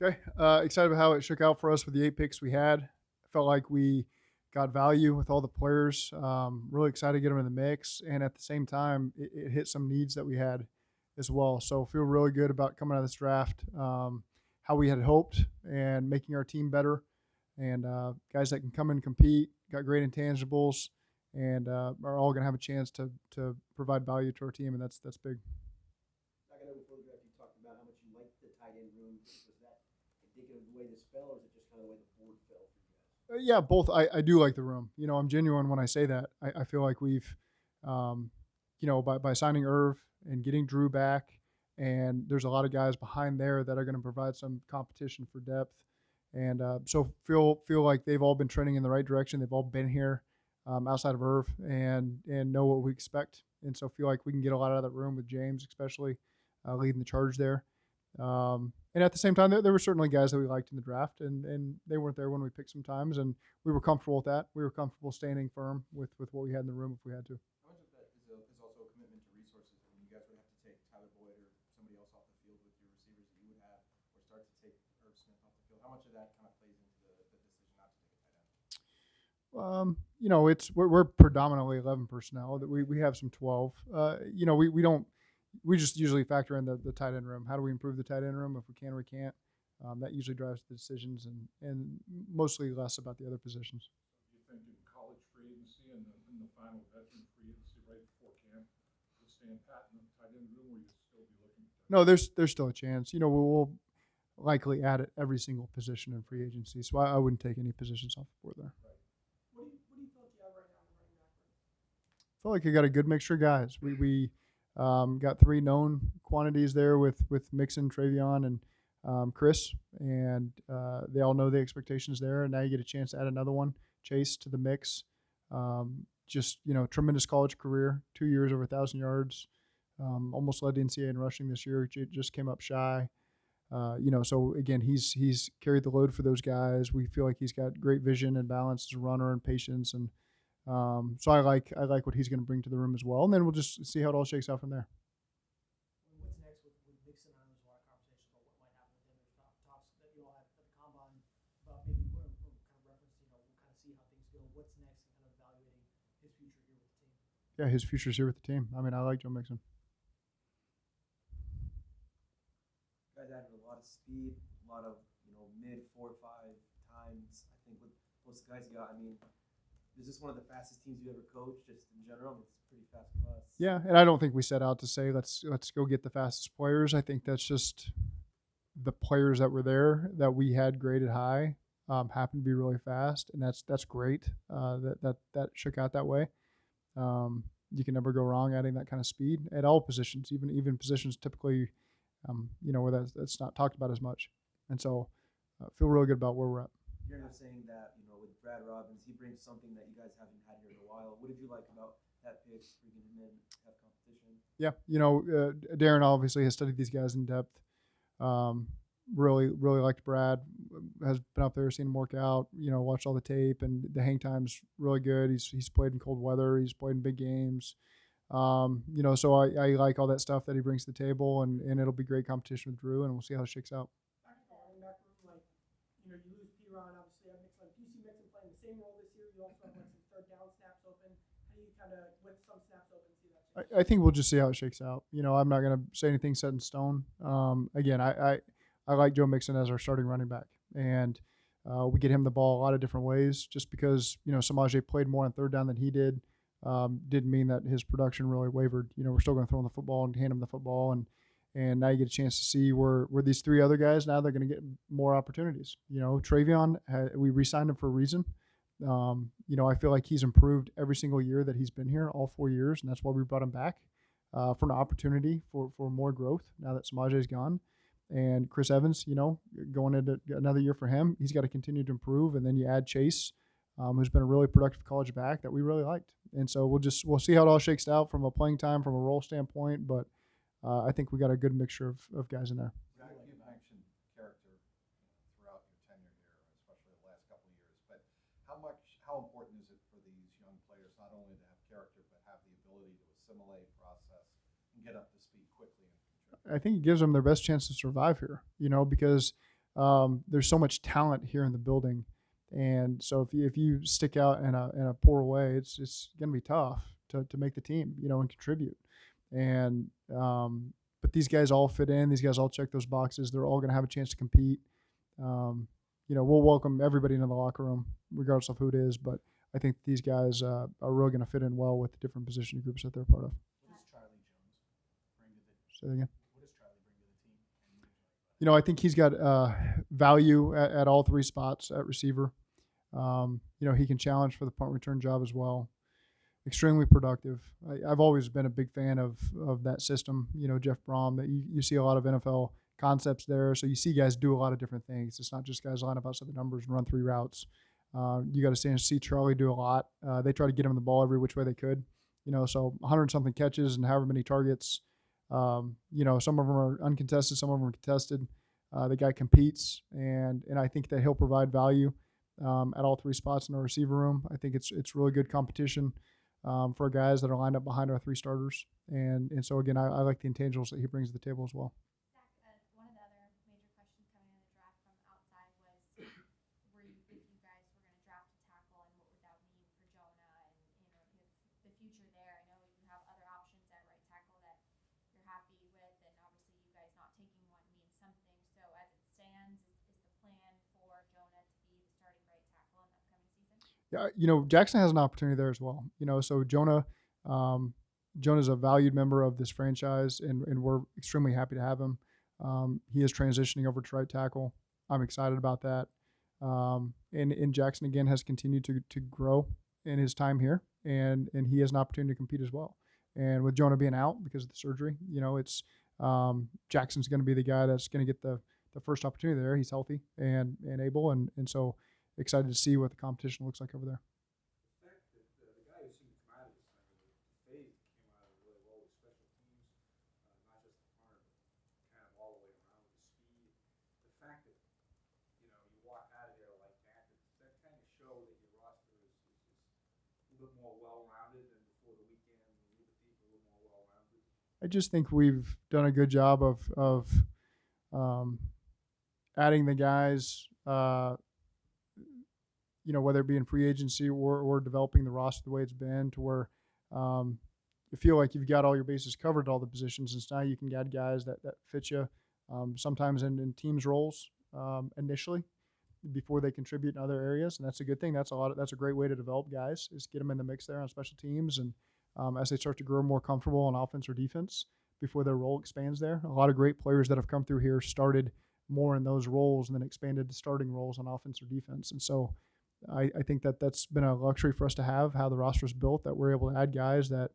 Okay. Excited about how it shook out for us with the 8 picks we had. I felt like we got value with all the players. Really excited to get them in the mix. And at the same time, it hit some needs that we had as well. So feel really good about coming out of this draft, how we had hoped and making our team better. And guys that can come and compete, got great intangibles, and are all going to have a chance to provide value to our team. And that's big. Back, I know before the draft you talked about how much you liked the tight end room. Was that indicative of the way this fell, or is it just kind of the way the board fell for you guys? Yeah, both. I do like the room. I'm genuine when I say that. I feel like we've, um, by signing Irv and getting Drew back, and there's a lot of guys behind there that are going to provide some competition for depth, and so feel like they've all been trending in the right direction. They've all been here outside of Irv and know what we expect, and so feel like we can get a lot out of that room with James, especially leading the charge there. And at the same time, there were certainly guys that we liked in the draft, and they weren't there when we picked sometimes, and we were comfortable with that. We were comfortable standing firm with what we had in the room if we had to. How much of that is also a commitment to resources? I mean, you guys would have to take Tyler Boyd or somebody else off the field with your receivers that you would have, or start to take Irv Smith off the field. How much of that kind of plays into the decision not to take a tight end? It's we're predominantly 11 personnel. That we have some 12. We don't we just usually factor in the tight end room. How do we improve the tight end room? If we can or we can't. That usually drives the decisions and mostly less about the other positions. Do you think in college free agency and the final veteran free agency right before camp, you'll stand pat in the tight end room, or you'll still be looking at that? No, there's still a chance. We'll likely add at every single position in free agency, so I wouldn't take any positions off the board there. Right. What do you feel like you have right now in the running back room? I feel like you got a good mixture of guys. We got three known quantities there with Mixon, Travion, and Chris, and they all know the expectations there. And now you get a chance to add another one, Chase, to the mix. Just tremendous college career, 2 years over 1,000 yards. Almost led the NCAA in rushing this year. Just came up shy. So again, he's carried the load for those guys. We feel like he's got great vision and balance as a runner and patience, and so I like what he's going to bring to the room as well. And then we'll just see how it all shakes out from there. What's next with Mixon? I know there's a lot of conversation about what might happen with him. There's talks that you all had at the combine about maybe what kind of reference. We'll kind of see how things go. What's next, and kind of evaluating his future here with the team. Yeah, his future's here with the team. I mean, I like Joe Mixon. Guys added a lot of speed, a lot of mid 4.5 times. I think with most guys you got. I mean, is this one of the fastest teams you ever coached? Just in general, it's pretty fast class. Yeah, and I don't think we set out to say let's go get the fastest players. I think that's just the players that were there that we had graded high happened to be really fast, and that's great. That shook out that way. You can never go wrong adding that kind of speed at all positions, even positions typically, where that's not talked about as much. And so, feel really good about where we're at. You're not saying that with Brad Robbins, he brings something that you guys haven't had here in a while. What did you like about that pick, bringing him in, have competition? Yeah, Darren obviously has studied these guys in depth. Really liked Brad. Has been up there, seen him work out. Watched all the tape, and the hang time's really good. He's played in cold weather. He's played in big games. So I like all that stuff that he brings to the table, and it'll be great competition with Drew, and we'll see how it shakes out. Back to the running back room, you lose P-Ron, obviously. Do you see Mixon playing the same role this year? You also have some third down snaps open. How do you kind of, with some snaps open, see that change? I think we'll just see how it shakes out. I'm not going to say anything set in stone. Again, I like Joe Mixon as our starting running back, and we get him the ball a lot of different ways. Just because Samaje played more on third down than he didn't mean that his production really wavered. We're still going to throw him the football and hand him the football, and now you get a chance to see where these three other guys, now they're going to get more opportunities. Travion, we re-signed him for a reason. I feel like he's improved every single year that he's been here, all 4 years, and that's why we brought him back for an opportunity for more growth now that Samaje's gone. And Chris Evans, going into another year for him, he's got to continue to improve. And then you add Chase, who's been a really productive college back that we really liked. And so we'll see how it all shakes out from a playing time, from a role standpoint. But I think we got a good mixture of guys in there. Zach, you've mentioned character throughout your tenure here, especially the last couple of years. But how important is it for these young players not only to have character but have the ability to assimilate, process, and get up to speed quickly? I think it gives them their best chance to survive here, because there's so much talent here in the building, and so if you stick out in a poor way, it's going to be tough to make the team, and contribute. And but these guys all fit in. These guys all check those boxes. They're all going to have a chance to compete. We'll welcome everybody into the locker room, regardless of who it is. But I think these guys are really going to fit in well with the different position groups that they're part of. What does Charlie Jones bring to the Say that again. What does Charlie bring to the team? I think he's got value at all three spots at receiver. He can challenge for the punt return job as well. Extremely productive. I've always been a big fan of that system. Jeff Brom. That you see a lot of NFL concepts there. So you see guys do a lot of different things. It's not just guys line up outside the numbers and run three routes. You got to see Charlie do a lot. They try to get him the ball every which way they could. So 100 something catches and however many targets. Some of them are uncontested, some of them are contested. The guy competes, and I think that he'll provide value at all three spots in the receiver room. I think it's really good competition for guys that are lined up behind our three starters. And so, again, I like the intangibles that he brings to the table as well. Zach, one of the other major questions coming in the draft from outside was, if you guys were going to draft a tackle, and what would that mean for Jonah and the future there? I know you have other options at right tackle that you're happy with, and obviously you guys not taking one means something. So as it stands, is the plan for Jonah to be the starting right tackle in the upcoming season? Yeah, Jackson has an opportunity there as well. So Jonah's a valued member of this franchise, and we're extremely happy to have him. He is transitioning over to right tackle. I'm excited about that. And Jackson, again, has continued to grow in his time here, and he has an opportunity to compete as well. And with Jonah being out because of the surgery, it's Jackson's going to be the guy that's going to get the first opportunity there. He's healthy and able, and so excited to see what the competition looks like over there. The fact that the guy who seemed to come out of this thing, the phase that came out of it really well with special teams, not just the punter, but kind of all the way around with the speed. The fact that you walk out of there like that, does that kind of show that your roster is a little bit more well-rounded than before the weekend, a little bit deeper, a little more well-rounded? I just think we've done a good job of adding the guys, whether it be in free agency or developing the roster the way it's been, to where you feel like you've got all your bases covered at all the positions, and so now you can add guys that fit you, sometimes in teams roles initially before they contribute in other areas, and that's a good thing. That's a great way to develop guys, is get them in the mix there on special teams, and as they start to grow more comfortable on offense or defense before their role expands there. A lot of great players that have come through here started more in those roles and then expanded to starting roles on offense or defense, and so I think that's been a luxury for us to have, how the roster is built, that we're able to add guys that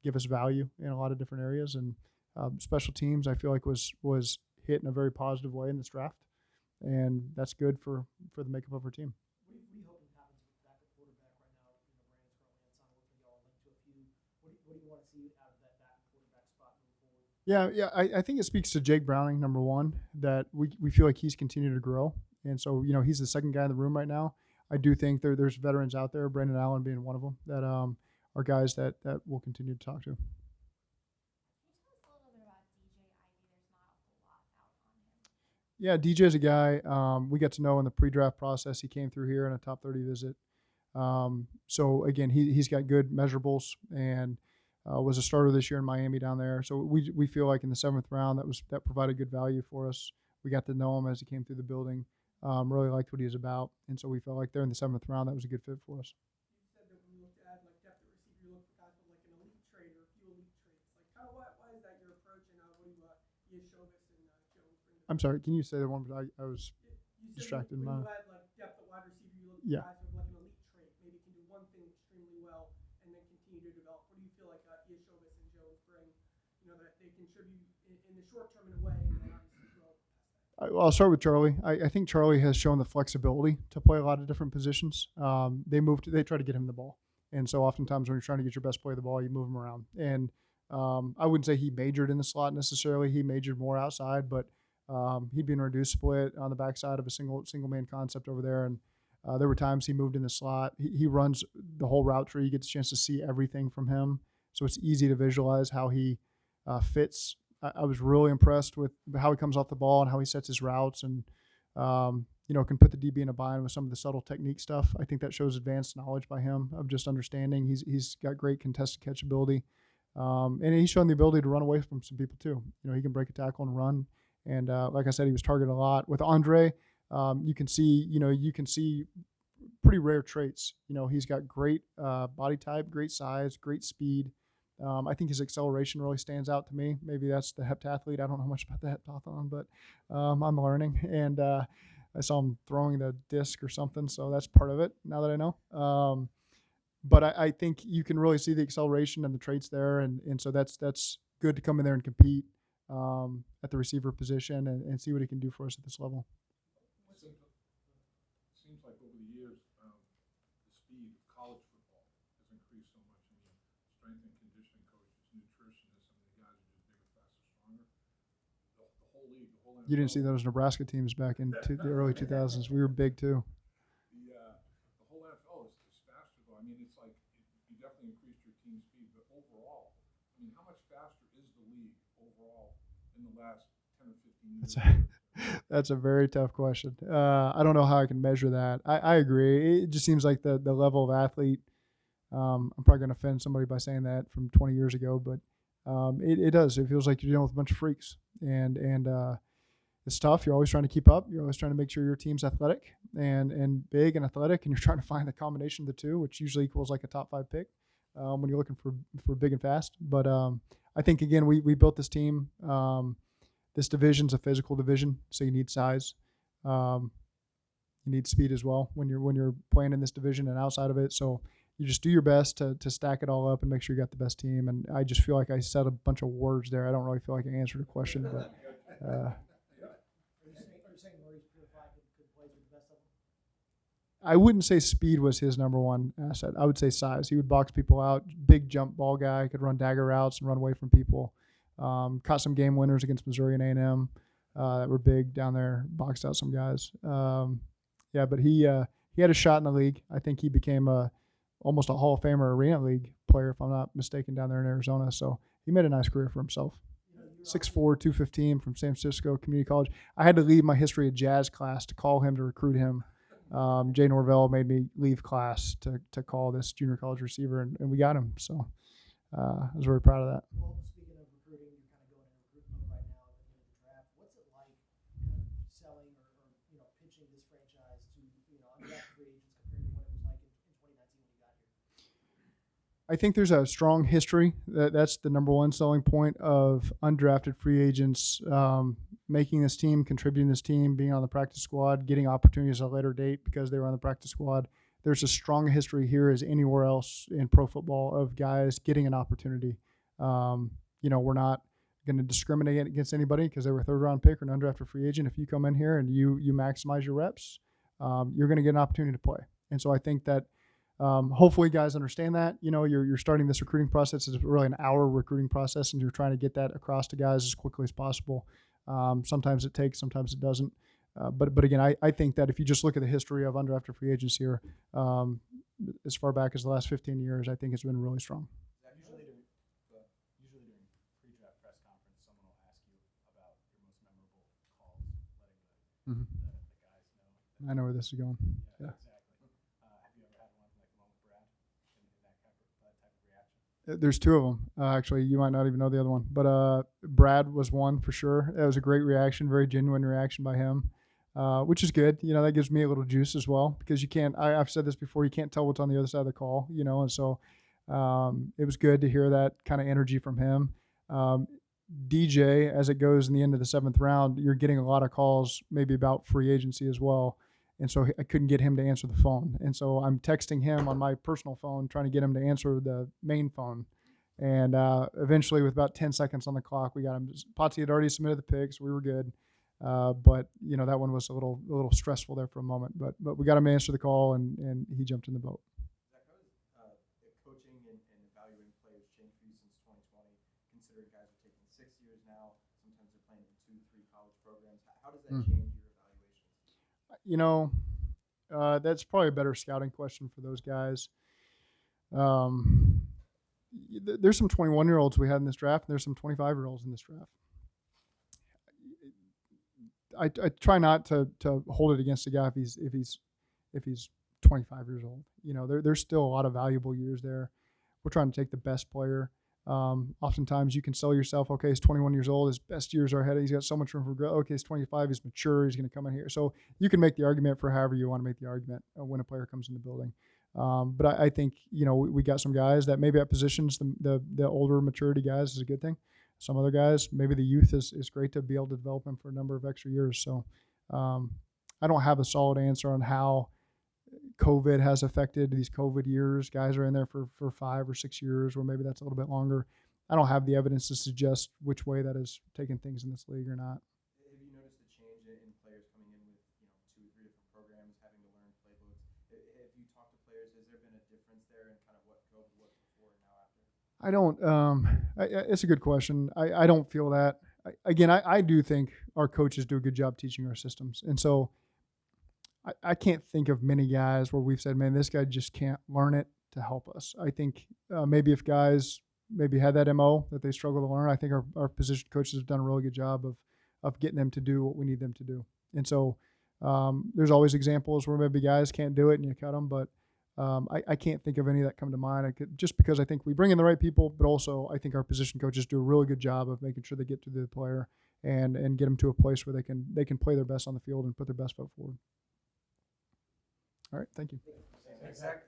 give us value in a lot of different areas. And special teams, I feel like was hit in a very positive way in this draft, and that's good for the makeup of our team. What do you hoping happens with backup quarterback right now? Brandon's currently on Simon with y'all, linked to a few. What do you want to see out of that backup quarterback spot moving forward? Yeah. I think it speaks to Jake Browning, number one, that we feel like he's continued to grow. And so, he's the second guy in the room right now. I do think there's veterans out there, Brandon Allen being one of them, that are guys that we'll continue to talk to. Can you tell us a little bit about DJ Ivy? There's not a whole lot out on him. Yeah, DJ's a guy we got to know in the pre-draft process. He came through here on a top 30 visit. So, again, he's got good measurables, and was a starter this year in Miami down there. So we feel like in the 7th round that provided good value for us. We got to know him as he came through the building. Really liked what he was about, and so we felt like there in the 7th round that was a good fit for us. You said that when you looked at depth at receiver, you looked for guys with an elite trait or a few elite traits. Kind of why is that your approach, and what do Yeshovis and Jones bring? I'm sorry, can you say that one? I was You said distracted. when you had depth at wide receiver, you looked for Yeah. guys with an elite trait, maybe can do one thing extremely well and then continue to develop. What do you feel like Yeshovis and Jones bring? That they contribute in the short term in a way, and then obviously grow past that. I'll start with Charlie. I think Charlie has shown the flexibility to play a lot of different positions. They try to get him the ball. And so oftentimes when you're trying to get your best player the ball, you move him around. And I wouldn't say he majored in the slot necessarily. He majored more outside, but he'd be in a reduced split on the backside of a single man concept over there. And there were times he moved in the slot. He runs the whole route tree. You get a chance to see everything from him. So it's easy to visualize how he fits I was really impressed with how he comes off the ball and how he sets his routes and, can put the DB in a bind with some of the subtle technique stuff. I think that shows advanced knowledge by him of just understanding. He's got great contested catch ability. And he's shown the ability to run away from some people too. He can break a tackle and run. And like I said, he was targeted a lot. With Andre, you can see pretty rare traits. He's got great body type, great size, great speed. I think his acceleration really stands out to me. Maybe that's the heptathlete. I don't know much about the heptathlon, but I'm learning. And I saw him throwing the disc or something, so that's part of it now that I know. But I think you can really see the acceleration and the traits there, and so that's good to come in there and compete at the receiver position and see what he can do for us at this level. Seems like over the years, the speed of college football has increased so much. I mean, strength and conditioning coaches, nutritionists, I mean, the guys are just bigger, faster, stronger. The whole league, the whole NFL. You didn't see those Nebraska teams back in the early 2000s. We were big too. The whole NFL is faster, though. I mean, it's like you definitely increased your team speed, but overall, I mean, how much faster is the league overall in the last 10 or 15 years? That's a very tough question. I don't know how I can measure that. I agree. It just seems like the level of athlete. I'm probably going to offend somebody by saying that from 20 years ago, but it does. It feels like you're dealing with a bunch of freaks, and it's tough. You're always trying to keep up. You're always trying to make sure your team's athletic and big and athletic, and you're trying to find the combination of the two, which usually equals like a top 5 pick when you're looking for big and fast. But I think again we built this team. This division's a physical division, so you need size. You need speed as well when you're playing in this division and outside of it. So you just do your best to stack it all up and make sure you got the best team. And I just feel like I said a bunch of words there. I don't really feel like I answered a question, but. Are you saying Maurice Purified could play with the best of them? I wouldn't say speed was his number one asset. I would say size. He would box people out. Big jump ball guy. Could run dagger routes and run away from people. Caught some game winners against Missouri and A&M that were big down there. Boxed out some guys. But he had a shot in the league. I think he became almost a Hall of Famer Arena League player, if I'm not mistaken, down there in Arizona. So he made a nice career for himself. 6'4", 215 from San Francisco Community College. I had to leave my history of jazz class to call him to recruit him. Jay Norvell made me leave class to call this junior college receiver, and we got him. So I was very proud of that. Well, speaking of recruiting, you're kind of going in recruit mode right now at the end of the draft. What's it like kind of selling or pitching this franchise to undrafted free agents compared to what it was like in 2019 when you got here? I think there's a strong history. That's the number one selling point of undrafted free agents making this team, contributing this team, being on the practice squad, getting opportunities at a later date because they were on the practice squad. There's a strong history here as anywhere else in pro football of guys getting an opportunity. We're not going to discriminate against anybody because they were a third-round pick or an undrafted free agent. If you come in here and you maximize your reps, you're going to get an opportunity to play. And so I think that hopefully guys understand that. You're starting this recruiting process. It's really an hour recruiting process, and you're trying to get that across to guys as quickly as possible. Sometimes it takes, sometimes it doesn't. But again, I think that if you just look at the history of undrafted free agents here, as far back as the last 15 years, I think it's been really strong. Usually during pre-draft press conference, someone will ask you about your most memorable calls, letting the guys know. I know where this is going. Yeah. Exactly. Have you ever had one like the one with Brad in that type of reaction? There's two of them. Actually, you might not even know the other one. But Brad was one for sure. That was a great reaction, very genuine reaction by him, which is good. That gives me a little juice as well because you can't. I've said this before. You can't tell what's on the other side of the call. And so it was good to hear that kind of energy from him. DJ, as it goes in the end of the 7th round, you're getting a lot of calls maybe about free agency as well. And so I couldn't get him to answer the phone. And so I'm texting him on my personal phone, trying to get him to answer the main phone. And eventually, with about 10 seconds on the clock, we got him. Potsy had already submitted the picks. We were good. But that one was a little stressful there for a moment. But we got him to answer the call, and he jumped in the boat. Zach, how has coaching and evaluating players changed for you since 2020, considering guys are taking 6 years now, sometimes they're playing in 2, 3 college programs. How does that change your evaluations? That's probably a better scouting question for those guys. There's some 21-year-olds we had in this draft, and there's some 25-year-olds in this draft. I try not to hold it against the guy if he's 25 years old. There's still a lot of valuable years there. We're trying to take the best player. Oftentimes you can sell yourself. Okay, he's 21 years old. His best years are ahead. He's got so much room for growth. Okay, he's 25. He's mature. He's going to come in here. So you can make the argument for however you want to make the argument when a player comes in the building. But I think we got some guys that maybe at positions the older maturity guys is a good thing. Some other guys maybe the youth is great to be able to develop them for a number of extra years. So I don't have a solid answer on how COVID has affected these COVID years. Guys are in there for 5 or 6 years, or maybe that's a little bit longer. I don't have the evidence to suggest which way that has taken things in this league or not. Have you noticed a change in players coming in with 2 or 3 different programs, having to learn playbooks? If you talk to players, has there been a difference there in kind of what COVID was before and now after? I don't. It's a good question. I don't feel that. I do think our coaches do a good job teaching our systems, and so I can't think of many guys where we've said, man, this guy just can't learn it to help us. I think maybe if guys maybe had that MO that they struggle to learn, I think our position coaches have done a really good job of getting them to do what we need them to do. And so there's always examples where maybe guys can't do it and you cut them, but I can't think of any that come to mind. Just because I think we bring in the right people, but also I think our position coaches do a really good job of making sure they get to the player and get them to a place where they can play their best on the field and put their best foot forward. All right, thank you. Thanks, Zach.